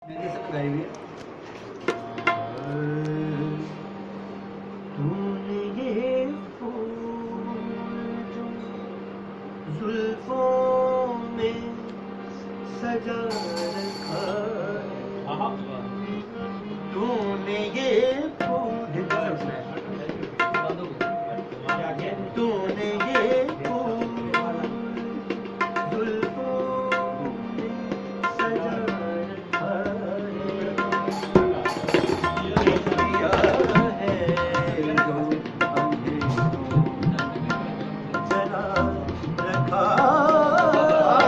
तूने ये फूल जो जुल्फों में सजा रखा है, तूने ये फूल तूने ये फूल जुल्फों में सजा रखा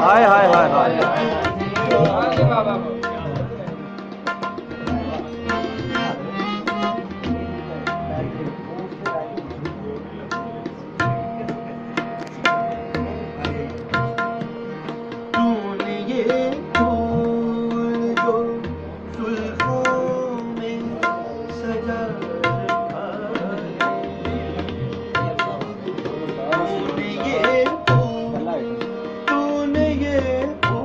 हाय हाय हाय हाय तूने ये फूल जो जुल्फों में सजा रखा है, तूने ये फूल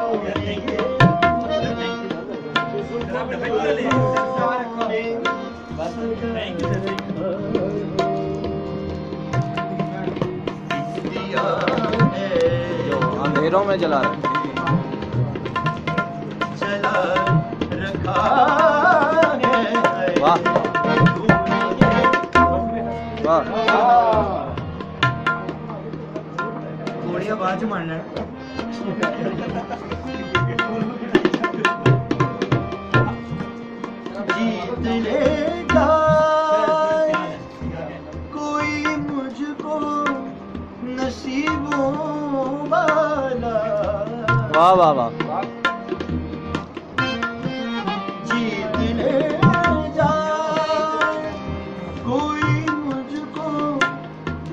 तूने ये अंधेरों में जला रहे चला रखा है। वाह वाह घोड़िया बाजू मारना जीत लेगा कोई मुझको नसीबों वाला, वाह वाह वाह जीत लेगा कोई मुझको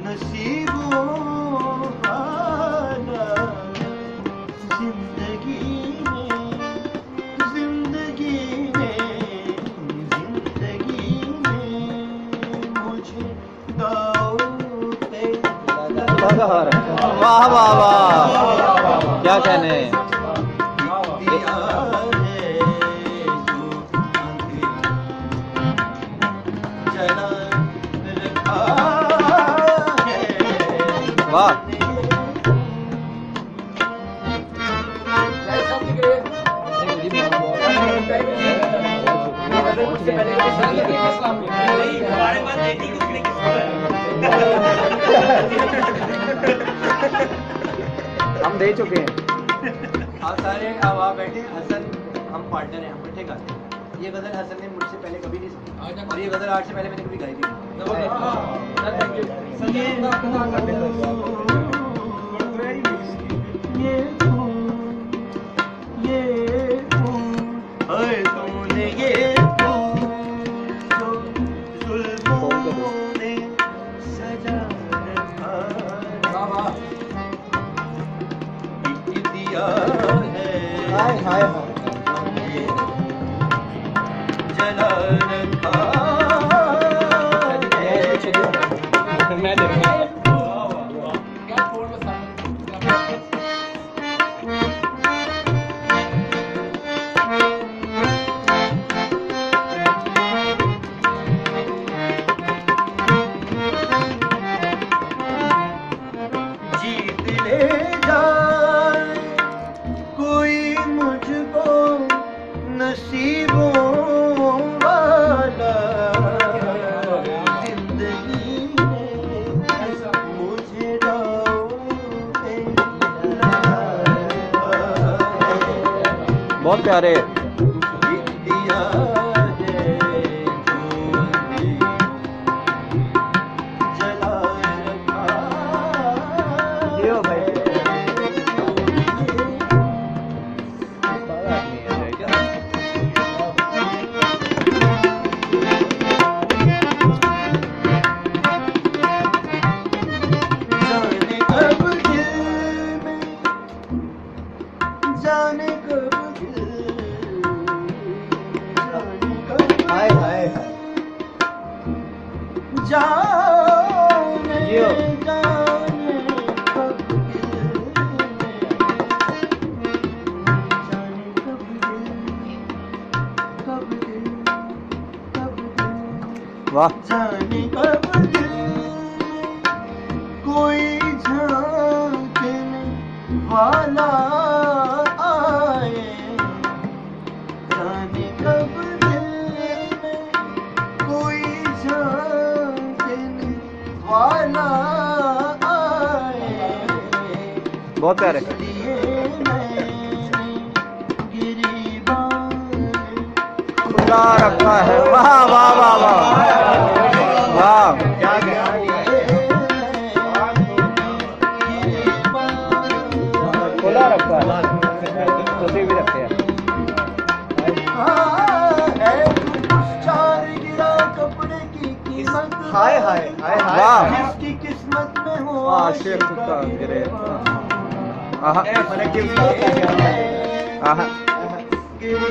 नसीबों वाला, जिंदगी में मुझे दाव पे वाह वाह वाह क्या कहने दिया है जो जला रखा है। वाह हम दे चुके हैं। आप सारे अब आप बैठे हसन हम पार्टनर हैं, हम ठीक है। ये गजल हसन ने मुझसे पहले कभी नहीं सुनी और ये गजल आज से पहले मैंने कभी गाई थी। तूने ये जो जुल्फों में सजा रखा दिया है, हाय हाय जला रखा है। मैं देखूंगा जीत ले जाए कोई मुझको नसीबों वाला, जिंदगी में मुझे दाव पे बहुत प्यारे दिया है जो जला रखा जियो भाई जाने कब दिल जाने जियो। जाने कब दिल जाने कब दिल वाह जाने कब दिल कोई झांकने वाला आए जाने कब दिल कोई झांकने वाला आए बहुत प्यारे इसलिए मैंने गिरीबान खुला रखा है वाह वाह वाह वाह वाह खुला रखा है उसे भी रखते हैं हाय हाय हाय वाह। जिसकी किस्मत में हो आशिक का गिरे आहा आहा आहा गिरी